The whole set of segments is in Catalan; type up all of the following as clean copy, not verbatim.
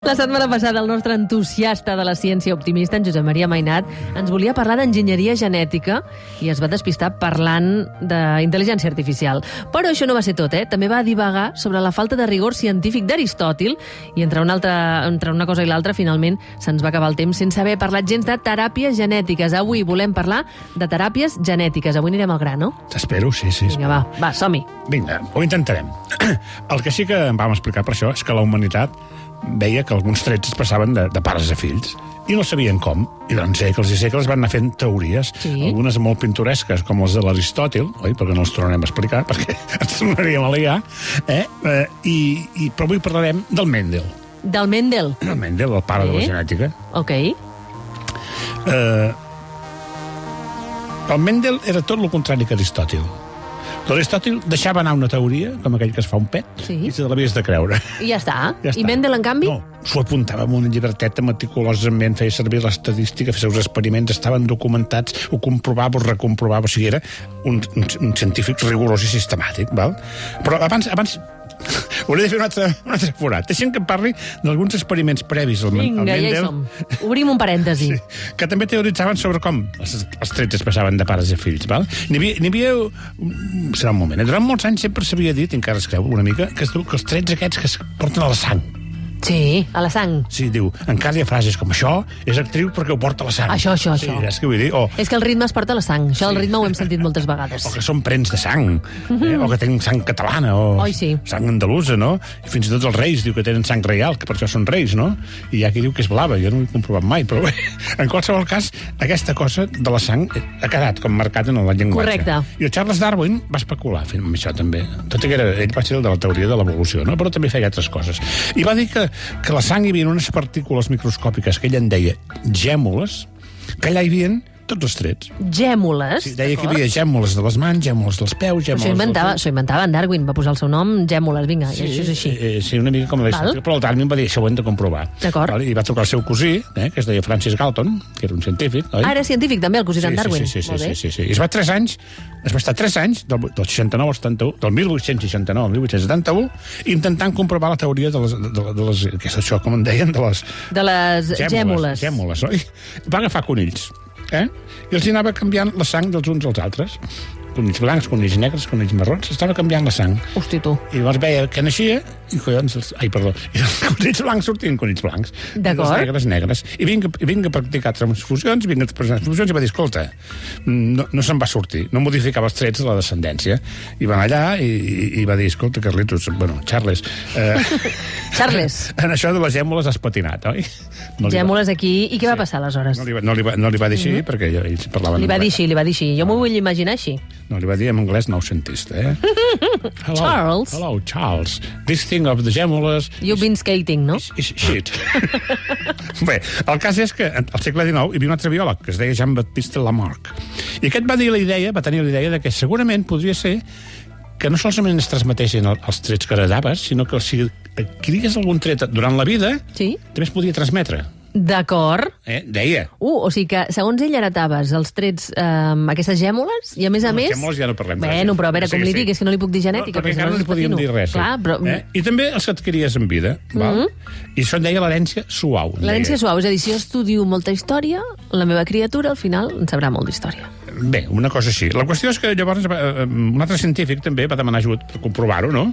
La setmana passada el nostre entusiasta de la ciència optimista, en Josep Maria Mainat, ens volia parlar d'enginyeria genètica i es va despistar parlant d'intel·ligència artificial. Però això no va ser tot, També va divagar sobre la falta de rigor científic d'Aristòtil i entre una cosa i l'altra, finalment, se'ns va acabar el temps sense haver parlat gens de teràpies genètiques. Avui volem parlar de teràpies genètiques. Avui anirem al gra, no? T'espero, sí. Vinga, va, som-hi. Vinga, ho intentarem. El que sí que em vam explicar per això és que la humanitat veia que alguns trets es passaven de pares a fills i no sabien com. I durant segles i segles van anar fent teories, algunes molt pintoresques, com les de l'Aristòtil, oi? Perquè no els tornarem a explicar, perquè ens tornaríem a liar. Però avui parlarem del Mendel. Del Mendel? El Mendel, el pare de la genètica. Ok. El Mendel era tot el contrari que Aristòtil. L'Aristòtil deixava anar una teoria, com aquell que es fa un pet, i se l'havies de creure. I ja està. I Mendel, en canvi? No, s'ho apuntava amb una llibreteta meticulosament, feia servir l'estadística, feia els seus experiments, estaven documentats, ho comprovava, ho recomprovava, o sigui, era un científic rigorós i sistemàtic, val? Però abans hauria de fer un altre forat. Deixem que em parli d'alguns experiments previs al Mendel. Vinga, ja hi som. Obrim un parèntesi. Que també teoritzaven sobre com els trets es passaven de pares a fills, val? N'hi havia... Serà un moment. Durant molts anys sempre s'havia dit, encara es creu una mica, que els trets aquests que es porten a la sang. Sí, a la sang. Sí, diu, encara hi ha frases com això és actriu perquè ho porta a la sang. Això. Sí, és que vull dir. És que el ritme es porta a la sang. Això del ritme ho hem sentit moltes vegades. O que són prens de sang, o que tenen sang catalana, o sang andalusa, no? I fins i tot els reis diu que tenen sang reial, que per això són reis, no? I hi ha qui diu que és blava, jo no ho he comprovat mai, però bé, en qualsevol cas, aquesta cosa de la sang ha quedat com marcat en el llenguatge. Correcte. I el Charles Darwin va especular amb això també. Tot i que ell va ser el de la teoria de l'evolució, no? Però també feia altres coses. I va dir que la sang hi havia unes partícules microscòpiques que ell en deia gèmules, que allà hi havia tots els trets. Gèmules? Sí, deia que hi havia gèmules de les mans, gèmules dels peus, gèmules... Això inventava en Darwin, va posar el seu nom, gèmules, vinga, això és així. Sí, una mica com l'Aristòtil, però el Darwin va dir, això ho hem de comprovar. D'acord. I va trucar el seu cosí, que es deia Francis Galton, que era un científic, oi? Ah, era científic també, el cosí d'en Darwin. Sí. I es va estar 3 anys, del 69 al 71, del 1869 al 1871, intentant comprovar la teoria de les que és això, com en deien, de les gèmules. Gèmules, oi? Va agafar conills, i els hi anava canviant la sang dels uns als altres. Conills blancs, conills negres, conills marrons, estava canviant la sang. Hosti, tu. I llavors veia que naixia i collons... I els conills blancs sortien conills blancs. D'acord. I els negres. I vinga a practicar transfusions, i va dir, escolta, no se'n va sortir, no modificava els trets de la descendència. I van allà i va dir, escolta, Carlitos, Charles... Charles. En això de les gèmules has patinat, oi? Gèmules aquí. I què va passar, aleshores? No li va dir així, perquè ells parlaven... Li va dir així. Jo m'ho vull imaginar així. No, li va dir en anglès noucentista, Charles. Hello, Charles. This thing of the gèmules... You've been skating, no? Is shit. Bé, el cas és que al segle XIX hi havia un altre biòleg que es deia Jean-Baptiste Lamarck. I aquest va tenir la idea de que segurament podria ser que no solament es transmetessin els trets que heredaves, sinó que si adquiries algun tret durant la vida, també es podia transmetre. D'acord. Deia. O sigui que, segons ell, heretaves els trets aquestes gèmules, i a més... Gèmules ja no parlem. Bueno, però a veure com li dic, és que no li puc dir genètica. Perquè encara no li podíem dir res. Clar, però... I també els que adquiries en vida, val? I això en deia l'herència suau. L'herència suau, és a dir, si jo estudio molta història, la meva criatura, al final, en sabrà molt d'història. Bé, una cosa així. La qüestió és que llavors un altre científic també va demanar ajut per comprovar-ho, no?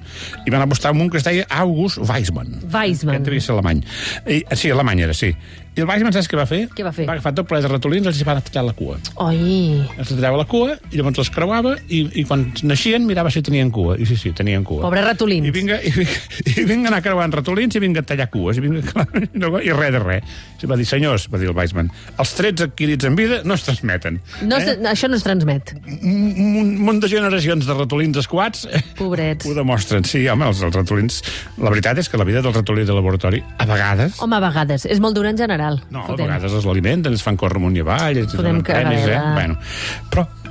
I van apostar en un que es deia August Weismann. Weismann. Que devia ser alemany. Sí, alemany era, sí. I el Weismann, saps què va fer? Què va fer? Va agafar tot ple de ratolins i els va tallar la cua. Oi! Els tallava la cua i llavors els creuava i quan naixien mirava si tenien cua. I sí, tenien cua. Pobres ratolins. I vinga anar creuant ratolins i vinga a tallar cues. I res de res. Va dir, senyors, va dir el Weismann, els trets adquirits en vida no es transmeten. Això no es transmet. Un munt de generacions de ratolins escuats Pobrets. Ho demostren. Sí, home, els ratolins... La veritat és que la vida del ratolí de laboratori, a vegades... Home, a vegades. És molt dura en general. No, a vegades els alimenten, els fan córrer amunt i avall... Podem cagar-la. Bueno,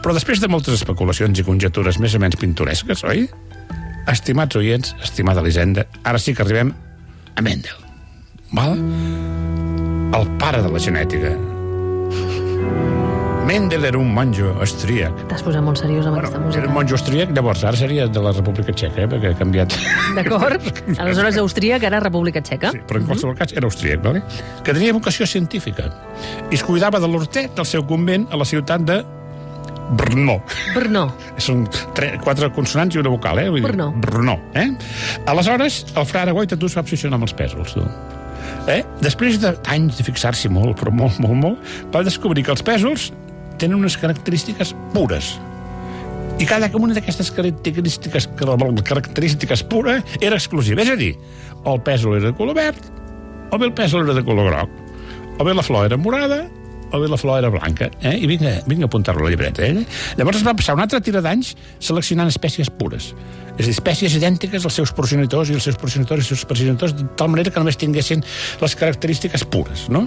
però després de moltes especulacions i conjectures més o menys pintoresques, oi? Estimats oients, estimada Elisenda, ara sí que arribem a Mendel. Val? El pare de la genètica. Mendel era un monjo austríac. T'has posat molt seriós amb aquesta música. Era un monjo austríac, llavors ara seria de la República Txeca, perquè ha canviat. D'acord? Aleshores austríac, ara República Txeca. Sí, però en qualsevol cas era austríac, vale? Que tenia vocació científica. I es cuidava de l'hortet del seu convent a la ciutat de Brno. Brno. Són 4 consonants i una vocal, Vull dir, Brno. Brno, Aleshores, el frare Wojtyła es va obsessionar amb els pèsols, tu. Després d'anys de fixar-s'hi molt, però molt, va descobrir que els pèsols tenen unes característiques pures. I cada una d'aquestes característiques pures era exclusiva. És a dir, o el pèsol era de color verd, o bé el pèsol era de color groc, o bé la flor era morada, o bé la flor era blanca. I vinga a apuntar-lo a la llibreta. Llavors es va passar una altra tira d'anys seleccionant espècies pures. És a dir, espècies idèntiques als seus progenitors i els seus progenitors i els seus progenitors, de tal manera que només tinguessin les característiques pures, no?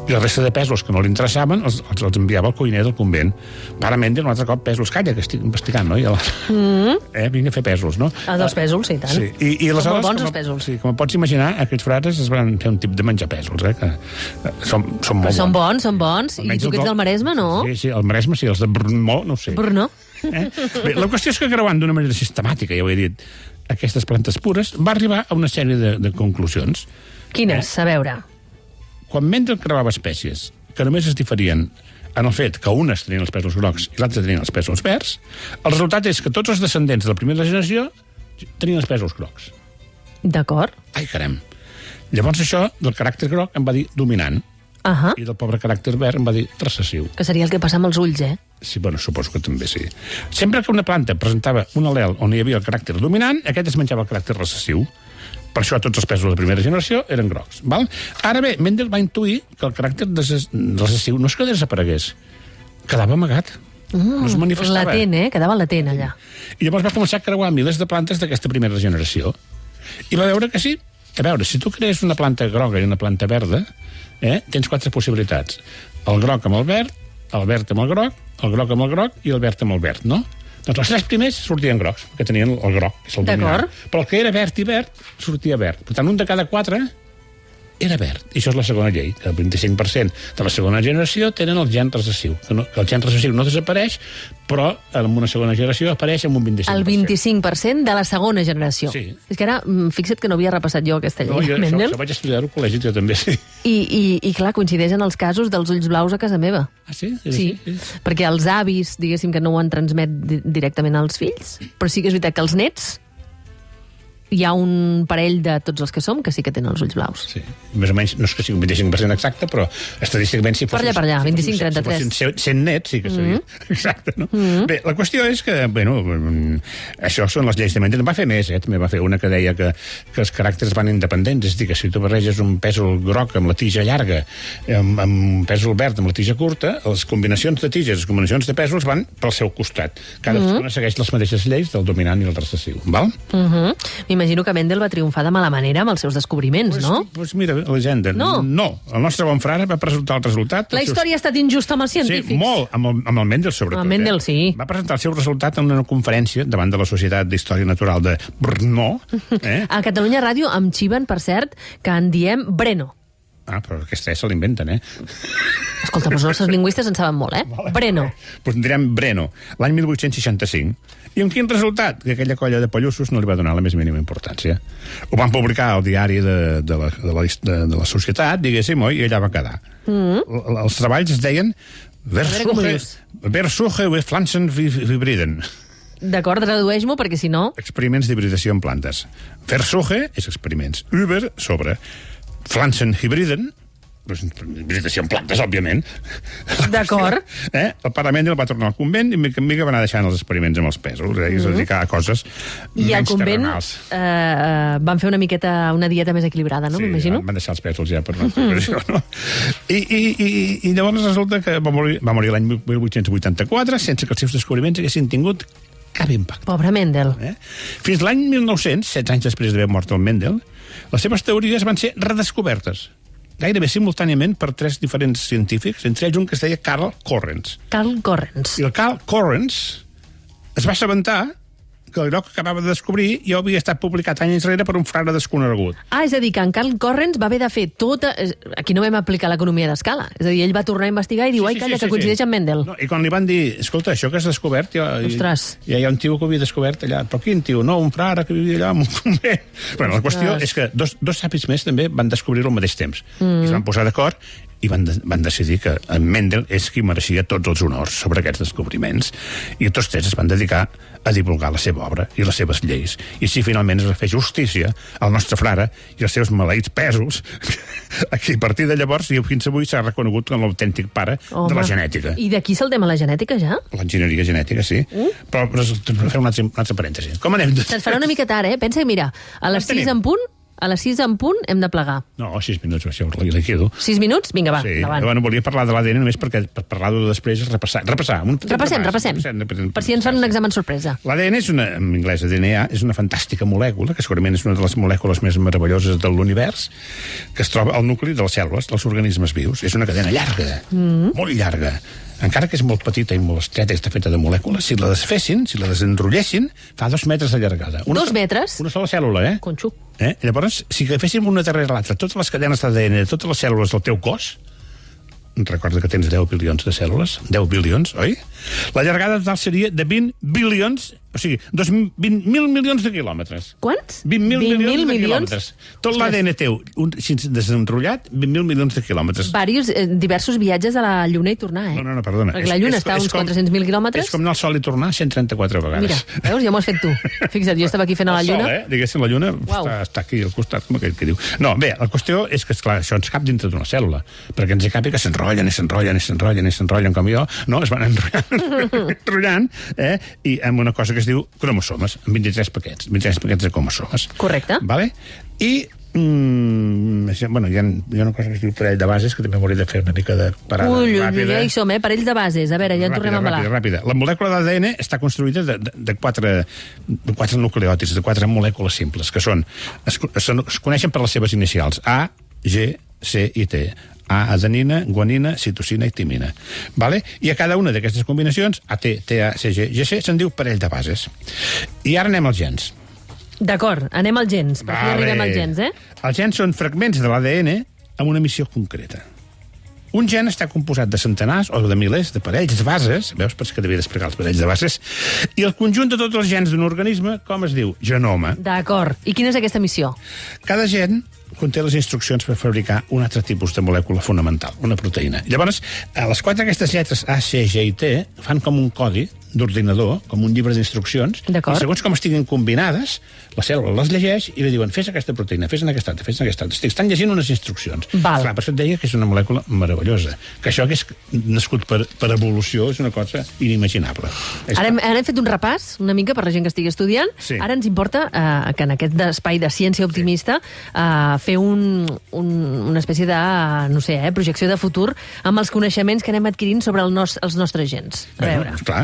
I la resta de pèsols que no li interessaven els enviava al cuiner del convent. Pare Mendel, un altre cop, pèsols, calla, que estic investigant, no? Vinga a fer pèsols, no? Els pèsols, sí, tant. Sí. I són molt bons, els pèsols. Sí, com pots imaginar, aquests frares es van fer un tip de menjar pèsols, que són molt bons. Són bons. I tu que ets del Maresme, no? Sí, el Maresme sí, els de Brno, no ho sé. Brno. Bé, la qüestió és que creuant d'una manera sistemàtica, ja ho he dit, aquestes plantes pures, va arribar a una sèrie de conclusions. Quines? A veure. Quan Mendel creuava espècies que només es diferien en el fet que unes tenien els pèsols grocs i l'altre tenien els pèsols verds, el resultat és que tots els descendents de la primera generació tenien els pèsols grocs. D'acord. Ai, caram. Llavors això del caràcter groc em va dir dominant. I del pobre caràcter verd em va dir recessiu. Que seria el que passa amb els ulls, Sí, bueno, suposo que també sí. Sempre que una planta presentava un al·lel on hi havia el caràcter dominant, aquest es menjava el caràcter recessiu. Per això tots els pèsols de primera generació eren grocs. Val? Ara bé, Mendel va intuir que el caràcter recessiu no és que desaparegués, quedava amagat. No es manifestava. Latent, quedava latent allà. I llavors va començar a creuar milers de plantes d'aquesta primera generació. I va veure que sí. A veure, si tu crees una planta groga i una planta verda, tens 4 possibilitats. El groc amb el verd amb el groc amb el groc i el verd amb el verd, no? Doncs els 3 primers sortien grocs, que tenien el groc, que és el dominant. Però el que era verd i verd, sortia verd. Per tant, un de cada 4 era verd. I això és la segona llei, que el 25% de la segona generació tenen el gen recessiu. Que el gen recessiu no desapareix, però en una segona generació apareix amb un 25%. El 25% de la segona generació. Sí. És que ara, fixa't que no havia repassat jo aquesta llei, Mendel. Això vaig estudiar al col·legi, jo també, sí. I clar, coincideix en els casos dels ulls blaus a casa meva. Ah, sí? Sí, perquè els avis, diguéssim, que no ho han transmet directament als fills, però sí que és veritat que els nets hi ha un parell de tots els que som que sí que tenen els ulls blaus. Sí, més o menys, no és que sigui un 25% exacte, però estadísticament si fossin... Per allà, 25-33. Si fossin 100 nets, sí que seria exacte, no? Bé, la qüestió és que, bueno, això són les lleis de Mendel. Va fer més, també va fer una que deia que els caràcters van independents, és a dir, que si tu barreges un pèsol groc amb la tija llarga, amb un pèsol verd amb la tija curta, les combinacions de tiges, les combinacions de pèsols van pel seu costat. Cadascuna segueix les mateixes lleis del dominant i el recessiu, val? M'imagino que Mendel va triomfar de mala manera amb els seus descobriments, no? Doncs mira, l'agenda. No, el nostre bon frare va presentar el resultat... La història ha estat injusta amb els científics. Sí, molt, amb el Mendel, sobretot. Amb Mendel, sí. Va presentar el seu resultat en una conferència davant de la Societat d'Història Natural de Brno. A Catalunya Ràdio em xiven, per cert, que en diem Breno. Ah, però aquesta se l'inventen, Escolta, però els nostres lingüistes en saben molt, Breno. Doncs en direm Breno, l'any 1865. I amb quin resultat? Que aquella colla de pallussos no li va donar la més mínima importància. Ho van publicar al diari de la societat, diguéssim, i allà va quedar. Els treballs es deien Versuche with Pflanzen hybriden. D'acord, tradueix-m'ho, perquè si no... Experiments d'hibridació en plantes. Versuche és experiments. Über, sobre. Pflanzen hybriden, hibridació en plantes, òbviament. D'acord. El pare Mendel va tornar al convent i mica en mica va anar deixant els experiments amb els pèsols, i es dedicava a coses I al menys convent terrenals. Van fer una dieta més equilibrada, no? M'imagino. Sí, van deixar els pèsols ja per una preparació, no? I llavors resulta que va morir l'any 1884 sense que els seus descobriments haguessin tingut cap impacte. Pobre Mendel. Fins l'any 1900, 7 anys després d'haver mort el Mendel, les seves teories van ser redescobertes gairebé simultàniament per 3 diferents científics, entre ells un que es deia Carl Correns. Carl Correns. I el Carl Correns es va assabentar que allò que acabava de descobrir ja havia estat publicat anys enrere per un frare desconegut. És a dir, que en Carl Correns va haver de fer tota... Aquí no vam aplicar l'economia d'escala. És a dir, ell va tornar a investigar i diu, calla, que coincideix amb Mendel. No, I quan li van dir, escolta, això que has descobert... Ja hi ha un tio que ho havia descobert allà. Però quin tio? No, un frare que vivia allà en un convent. Bueno, la qüestió és que dos savis més també van descobrir-ho al mateix temps. I es van posar d'acord i van decidir que en Mendel és qui mereixia tots els honors sobre aquests descobriments. I tots tres es van dedicar a divulgar la seva obra i les seves lleis. I així finalment es va fer justícia al nostre frare i els seus maleïts pesos, a qui a partir de llavors i fins avui s'ha reconegut com l'autèntic pare de la genètica. I d'aquí saltem a la genètica, ja? L'enginyeria genètica, sí. Però fer un altre parèntesi. Com anem? Se'ns farà una mica tard, eh? Pensa que, mira, a les 6 en punt hem de plegar. No, 6 minuts, això ho liquido. 6 minuts? Vinga, va, endavant. Bueno, volia parlar de l'ADN només per parlar-ho després, repassar. Repassem. Per si ens fan un examen sorpresa. L'ADN és en anglès, DNA, és una fantàstica molècula, que segurament és una de les molècules més meravelloses de l'univers, que es troba al nucli de les cèl·lules dels organismes vius. És una cadena llarga, molt llarga. Encara que és molt petita i molt estreta i està feta de molècules, si la desfessin, si la desenrotllessin, fa 2 metres de llargada. 2 metres? Una sola cèl·lula, Conxo. Llavors, si agaféssim una darrere l'altra totes les cadenes d'ADN de totes les cèl·lules del teu cos, recorda que tens 10 bilions de cèl·lules, 10 bilions, oi? La llargada total seria de 20 bilions, o sigui, 20.000 milions de quilòmetres. Quants? 20.000 milions de quilòmetres. Tot l'ADN teu, desenrotllat, 20.000 milions de quilòmetres. Diversos viatges a la Lluna i tornar, No, perdona. Perquè la Lluna està a uns 400.000 quilòmetres. És com anar al Sol i tornar 134 vegades. Mira, veus, ja m'ho has fet tu. Fixa't, jo estava aquí fent a la Lluna. El Sol, diguéssim, la Lluna està aquí al costat, com aquell que diu. No, bé, la qüestió és que, esclar, això ens cap dintre d'una cèl·lula, perquè ens hi capi que s'enrotllen com jo, no? Es van enrotllant, i amb una cosa que es diu cromosomes, amb 23 paquets de cromosomes. Correcte. Vale? I bueno, hi ha una cosa que es diu parell de bases, que també m'hauria de fer una mica de parada ràpida. Ja hi som, parells de bases. A veure, ja en tornem a embalar. Ràpida. La molècula d'ADN està construïda de 4 nucleòtids, de 4 molècules simples, que es coneixen per les seves inicials, A, G, C i T. A, adenina, guanina, citosina i timina. Vale? I a cada una d'aquestes combinacions, AT, TA, CG, GC, se'n diu parell de bases. I ara anem als gens. D'acord, anem als gens. Per fi arribem als gens, Els gens són fragments de l'ADN amb una missió concreta. Un gen està composat de centenars o de milers de parells de bases, veus, per que devia d'explicar els parells de bases, i el conjunt de tots els gens d'un organisme, com es diu? Genoma. D'acord. I quina és aquesta missió? Cada gen conté les instruccions per fabricar un altre tipus de molècula fonamental, una proteïna. Llavors, les 4 aquestes lletres A, C, G i T fan com un codi d'ordinador, com un llibre d'instruccions, i segons com estiguin combinades, la cèl·lula les llegeix i li diuen fes aquesta proteïna, fes en aquesta altra, fes en aquesta altra. Estan llegint unes instruccions. Clar, per això et deia que és una molècula meravellosa, que això que és nascut per evolució és una cosa inimaginable. Ara hem fet un repàs, una mica, per la gent que estigui estudiant. Ara ens importa que en aquest espai de ciència optimista fer una espècie de, no sé, projecció de futur amb els coneixements que anem adquirint sobre els nostres gens. A veure. Clar,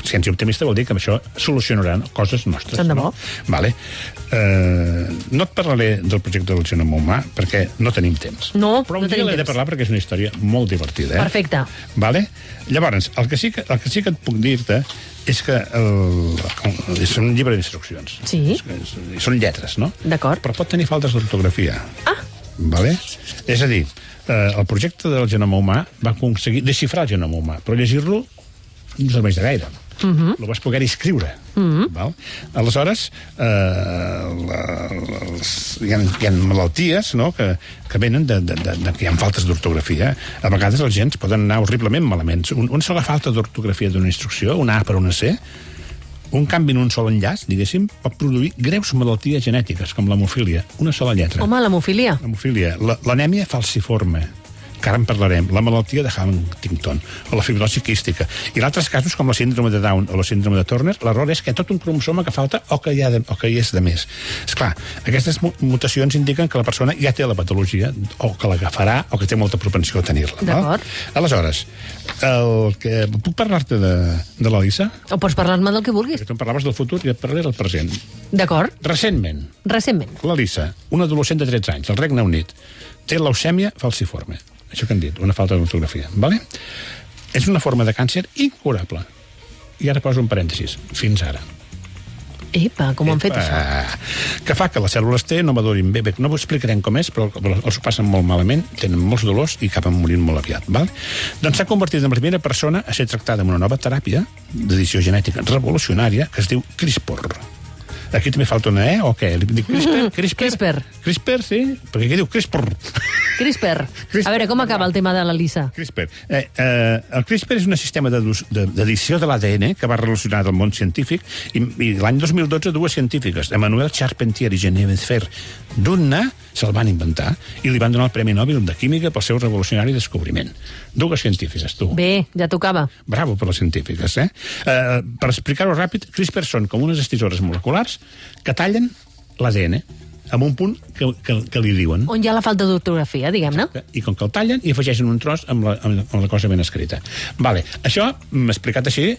ciència optimista vol dir que amb això solucionaran coses nostres. Tant de bo. Vale. No et parlaré del projecte del genoma humà perquè no tenim temps. No, però un dia l'he de parlar perquè és una història molt divertida. Perfecte. Vale? Llavors, el que sí que et puc dir-te és que és un llibre d'instruccions. Sí. Són lletres, no? D'acord. Però pot tenir faltes d'ortografia. Ah! Vale? És a dir, el projecte del genoma humà va aconseguir desxifrar el genoma humà, però llegir-lo no serveix de gaire. Lo vas poder escriure. Val? Aleshores, hi ha malalties, no?, que venen que hi ha faltes d'ortografia. A vegades els gens poden anar horriblement malament. Una sola falta d'ortografia d'una instrucció, una A per una C, un canvi en un sol enllaç, diguéssim, pot produir greus malalties genètiques, com l'hemofília. Una sola lletra. Home, l'hemofília. L'anèmia falciforme, que ara en parlarem, la malaltia de Huntington o la fibrosi quística. I en altres casos, com la síndrome de Down o la síndrome de Turner, l'error és que hi ha tot un cromosoma que falta o que hi és de més. Esclar, aquestes mutacions indiquen que la persona ja té la patologia o que l'agafarà o que té molta propensió a tenir-la. D'acord. Aleshores, puc parlar-te de l'Elisa? O pots parlar-me del que vulguis. Tu em parlaves del futur i et parlaré del present. D'acord. Recentment. L'Elisa, una adolescent de 13 anys, al Regne Unit, té leucèmia falciforme. Això que han dit, una falta d'ortografia. Vale? És una forma de càncer incurable. I ara poso un parèntesis. Fins ara. Epa, com ho han fet, això? Que fa que les cèl·lules T no madurin bé. No ho explicarem com és, però els ho passen molt malament, tenen molts dolors i acaben morint molt aviat. Val? Doncs s'ha convertit en la primera persona a ser tractada amb una nova teràpia d'edició genètica revolucionària que es diu CRISPR. Aquí també falta una E, o què? Li dic CRISPR? CRISPR, sí? Perquè aquí diu CRISPR. CRISPR. A veure, com acaba el tema de l'Elisa? CRISPR. El CRISPR és un sistema d'edició de l'ADN que va revolucionar el món científic i l'any 2012 dues científiques, Emmanuel Charpentier i Geneviève Fer d'UNNA, se'l van inventar i li van donar el Premi Nobel de Química pel seu revolucionari descobriment. Dues científiques, tu. Bé, ja tocava. Bravo per les científiques, eh? Per explicar-ho ràpid, CRISPR són com unes estisores moleculars que tallen l'ADN amb un punt que li diuen. On hi ha la falta d'ortografia, diguem-ne. I com que el tallen, i afegeixen un tros amb la cosa ben escrita. Vale. Això, explicat així,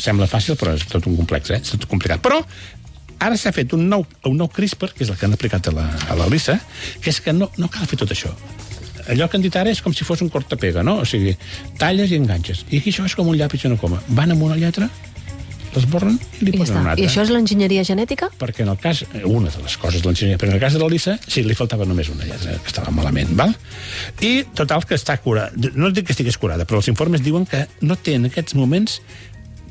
sembla fàcil, però és tot un complex, és tot complicat. Però ara s'ha fet un nou CRISPR, que és el que han aplicat a la Lisa, que és que no cal fer tot això. Allò que han dit ara és com si fos un cortapega, no? O sigui, talles i enganxes. I aquí això és com un llapis i una coma. Van amb una lletra, l'esborren i li posen una altra. I això és l'enginyeria genètica? Perquè en el cas, una de les coses de l'enginyeria, però en el cas de la Lisa, sí, li faltava només una lletra, que estava malament, val? I total que està curada. No dic que estigués curada, però els informes diuen que no té en aquests moments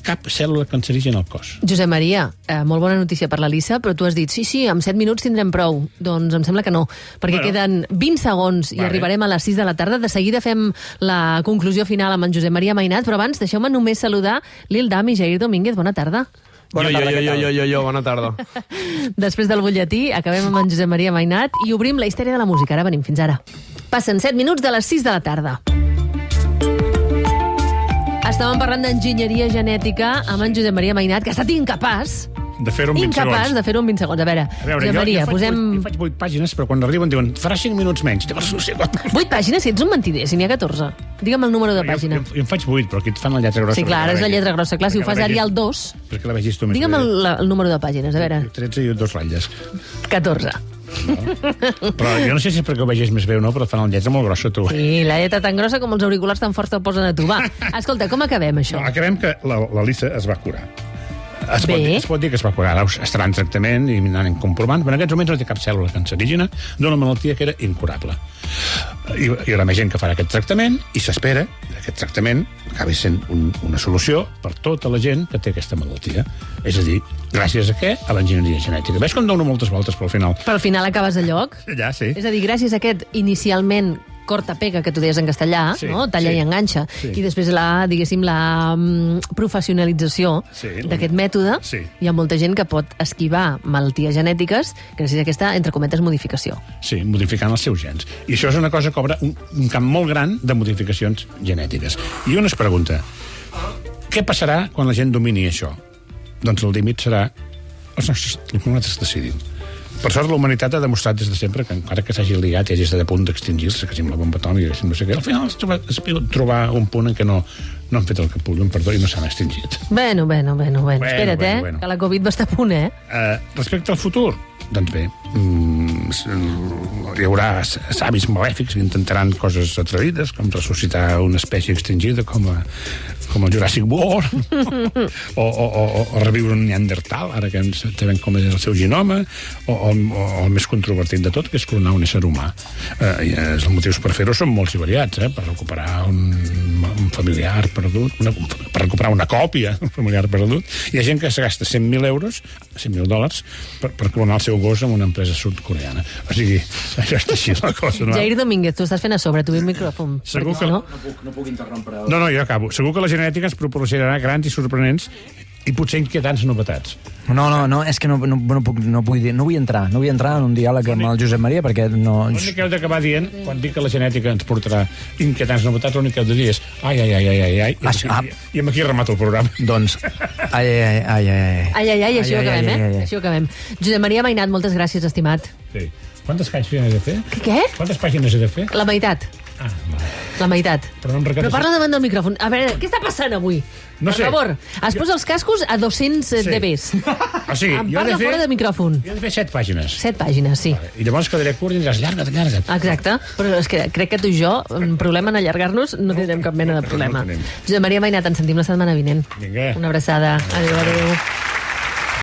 cap cèl·lula cancerígena al cos. Josep Maria, molt bona notícia per la Lisa, però tu has dit, sí, en 7 minuts tindrem prou. Doncs em sembla que no, perquè queden 20 segons i arribarem a les 6 de la tarda. De seguida fem la conclusió final amb en Josep Maria Mainat, però abans deixeu-me només saludar Lil Dam i Jair Domínguez. Bona tarda. Bona tarda. Després del butlletí acabem amb en Josep Maria Mainat i obrim la història de la música. Ara venim, fins ara. Passen 7 minuts de les 6 de la tarda. Estàvem parlant d'enginyeria genètica amb en Josep Maria Mainat, que ha estat incapaç de fer-ho en 20 segons. Incapaç de fer-ho en 20 segons. A veure Josep Maria, posem... Jo faig 8 pàgines, però quan arriben diuen farà 5 minuts menys. Llavors no sé quan... 8 pàgines? Si ets un mentider, si n'hi ha 14. Digue'm el número de pàgina. Jo en faig 8, però aquí et fan la lletra grossa. Sí, clar, és la lletra grossa. Clar, si ho fas Arial 2... Perquè la vegis tu més bé. Digue'm el número de pàgines, a veure. 13 i 2 ratlles. 14. No? Però jo no sé si és perquè ho vegis més bé o no, però fan la lletra molt grossa, tu. Sí, la lletra tan grossa com els auriculars tan forts te'l posen a tu. Va, escolta, com acabem, això? No, acabem que la Lisa es va curar. Es pot dir que es va curar. Ara estarà en tractament i anant comprovant, però en aquests moments no té cap cèl·lula cancerígena d'una malaltia que era incurable. Hi haurà més gent que farà aquest tractament i s'espera que aquest tractament acabi sent una solució per tota la gent que té aquesta malaltia. És a dir, gràcies a què? A l'enginyeria genètica. Veus com dono moltes voltes, però al final... Però al final acabes a lloc? Ja, sí. És a dir, gràcies a aquest inicialment corta-pega, que tu deies en castellà, sí, no? Talla i enganxa, i després la professionalització d'aquest mètode, hi ha molta gent que pot esquivar malalties genètiques gràcies a aquesta, entre cometes, modificació. Sí, modificant els seus gens. I això és una cosa que obre un camp molt gran de modificacions genètiques. I un es pregunta, què passarà quan la gent domini això? Doncs el límit serà el que nosaltres decidim. Per sort, la humanitat ha demostrat des de sempre que encara que s'hagi ligat i hagi estat a punt d'extingir-se, que sembla la bomba atòmica, que no sé què, al final es trobar un punt en què no han fet el que podien, perdó, i no s'han extingit. Bueno. Espera't, que la Covid va estar a punt, Respecte al futur, doncs bé, hi haurà savis malèfics que intentaran coses atrevides, com ressuscitar una espècie extingida com el Jurassic World, o reviure un Neandertal, ara que sabem com és el seu genoma, o el més controvertit de tot, que és clonar un ésser humà. Els motius per fer-ho són molts i variats, per recuperar un familiar perdut, per recuperar una còpia d'un familiar perdut. Hi ha gent que se gasta 100.000 euros, 100.000 dòlars, per clonar el seu gos en una empresa sud-coreana. O sigui, això està així la cosa. Jair Domínguez, tu estàs fent a sobre, tu el micròfon. Segur que... No puc interrompre. No, jo acabo. Segur que la genètica ens proporcionarà grans i sorprenents i potser inquietants novetats. No, és que no vull entrar en un diàleg amb el Josep Maria perquè no... L'únic que heu d'acabar dient, quan dic que la genètica ens portarà inquietants novetats, l'únic que heu de dir és ai, i amb aquí remato el programa. Doncs, ai, així ho acabem, Així ho acabem. Josep Maria Mainat, moltes gràcies, estimat. Sí. Quantes pàgines he de fer? Què? Quantes pàgines he de fer? La meitat. La meitat. Però parla davant del micròfon. A veure, què està passant avui? No sé. Per favor, es posa els cascos a 200 dBs. O sigui, em parla fora de micròfon. Jo he de fer 7 pàgines. 7 pàgines, sí. I llavors quedaré curt i diràs, llarga't. Exacte. Però és que crec que tu i jo, un problema en allargar-nos, no tindrem cap mena de problema. Josep Maria Mainat, ens sentim la setmana vinent. Vinga. Una abraçada. Adéu.